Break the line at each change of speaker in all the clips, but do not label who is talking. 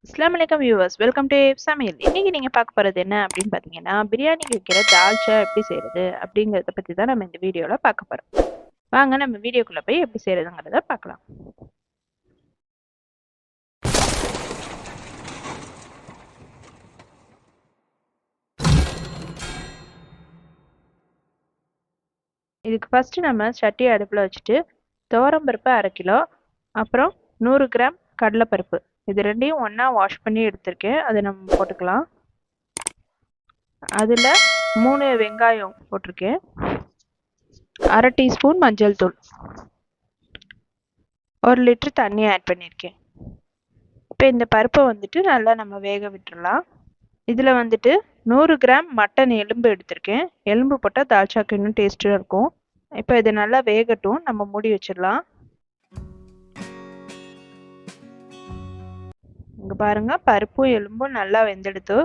அஸ்ஸலாமு அலைக்கும் viewers, welcome to சமையல். இன்னைக்கு நீங்க பார்க்க போறது என்ன அப்படின்னு பார்த்தீங்கன்னா, பிரியாணிக்கு வைக்கிற தால்ச்சா எப்படி செய்யறது அப்படிங்கிறத பத்தி தான் நம்ம இந்த வீடியோல பார்க்க போறோம். வாங்க நம்ம வீடியோக்குள்ள போய் எப்படி செய்யறதுங்கிறத பார்க்கலாம். இதுக்கு ஃபர்ஸ்ட் நம்ம சட்டி அடுப்புல வச்சுட்டு துவரம்பருப்பு 1/2 கிலோ, அப்புறம் 100 கிராம் கடலைப்பருப்பு, இது ரெண்டையும் ஒண்ணா வாஷ் பண்ணி எடுத்திருக்கேன். அதை நம்ம போட்டுக்கலாம். அதுல 3 வெங்காயம் போட்டிருக்கேன், 1/2 டீஸ்பூன் மஞ்சள் தூள், 1 லிட்டர் தண்ணி ஆட் பண்ணியிருக்கேன். இப்போ இந்த பருப்பை வந்துட்டு நல்லா நம்ம வேக விட்டுறலாம். இதில் வந்துட்டு 100 கிராம் மட்டன் எலும்பு எடுத்திருக்கேன். எலும்பு போட்டால் தால்ச்சாக்கு இன்னும் டேஸ்ட்டாக இருக்கும். இப்போ இது நல்லா வேகட்டும், நம்ம மூடி வச்சிடலாம். இங்கே பாருங்க, பருப்பும் எலும்பும் நல்லா வெந்தெடுத்து.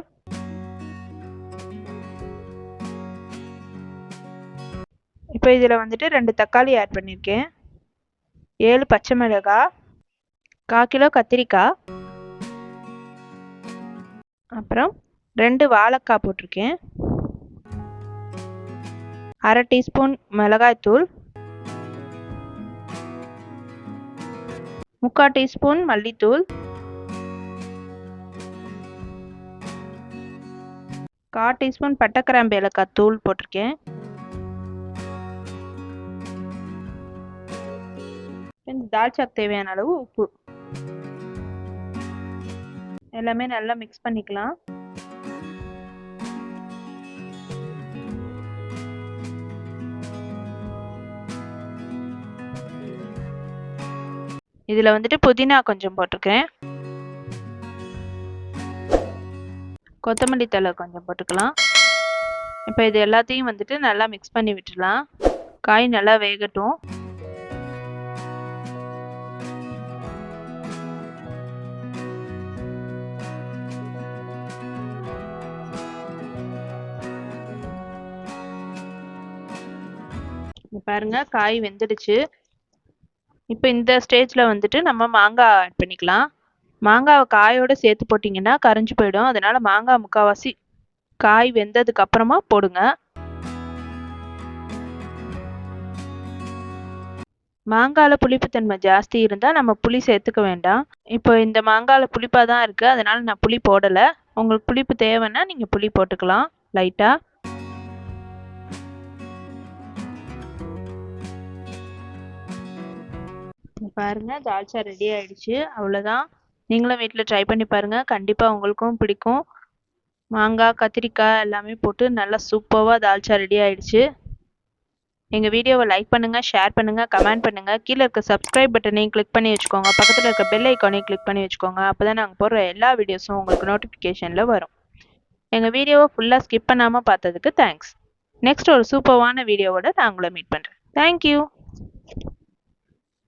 இப்போ இதில் வந்துட்டு 2 தக்காளி ஆட் பண்ணியிருக்கேன், 7 பச்சை மிளகாய், 1/4 கிலோ கத்திரிக்காய், அப்புறம் 2 வாழைக்காய் போட்டிருக்கேன், 1/2 டீஸ்பூன் மிளகாய்த்தூள், 3/4 டீஸ்பூன் மல்லித்தூள், 1/4 டீஸ்பூன் பட்டை கிராம்பு ஏலக்காய் தூள் போட்டிருக்கேன். இந்த தால்ச்சாக்கு தேவையான அளவு உப்பு, எல்லாமே நல்லா மிக்ஸ் பண்ணிக்கலாம். இதுல வந்துட்டு புதினா கொஞ்சம் போட்டிருக்கேன், கொத்தமல்லி தழை கொஞ்சம் போட்டுக்கலாம். இப்போ இது எல்லாத்தையும் வந்துட்டு நல்லா மிக்ஸ் பண்ணி விட்டுடலாம். காய் நல்லா வேகட்டும். பாருங்க, காய் வெந்துடுச்சு. இப்போ இந்த ஸ்டேஜில் வந்துட்டு நம்ம மாங்காய் ஆட் பண்ணிக்கலாம். மாங்காவை காயோடு சேர்த்து போட்டிங்கன்னா கரைஞ்சி போயிடும். அதனால மாங்காய் முக்கால்வாசி காய் வெந்ததுக்கு அப்புறமா போடுங்க. மாங்காயில் புளிப்புத்தன்மை ஜாஸ்தி இருந்தால் நம்ம புளி சேர்த்துக்க வேண்டாம். இப்போ இந்த மாங்காயில் புளிப்பாக தான் இருக்குது, அதனால நான் புளி போடலை. உங்களுக்கு புளிப்பு தேவைன்னா நீங்கள் புளி போட்டுக்கலாம் லைட்டாக. பாருங்க, தால்ச்சா ரெடி ஆயிடுச்சு. அவ்வளோதான். நீங்களும் வீட்டில் ட்ரை பண்ணி பாருங்க, கண்டிப்பாக உங்களுக்கும் பிடிக்கும். மாங்காய் கத்திரிக்காய் எல்லாமே போட்டு நல்லா சூப்பராக தால்ச்சா ரெடி ஆயிடுச்சு. எங்கள் வீடியோவை லைக் பண்ணுங்கள், ஷேர் பண்ணுங்கள், கமெண்ட் பண்ணுங்கள். கீழே இருக்க சப்ஸ்கிரைப் பட்டனையும் கிளிக் பண்ணி வச்சுக்கோங்க. பக்கத்தில் இருக்க பெல் ஐக்கானையும் கிளிக் பண்ணி வச்சுக்கோங்க. அப்போ தான் நாங்கள் போடுற எல்லா வீடியோஸும் உங்களுக்கு நோட்டிஃபிகேஷனில் வரும். எங்கள் வீடியோவை ஃபுல்லாக ஸ்கிப் பண்ணாமல் பார்த்ததுக்கு தேங்க்ஸ். நெக்ஸ்ட் ஒரு சூப்பரான வீடியோவோட நான் உங்களை மீட் பண்ணுறேன். தேங்க்யூ.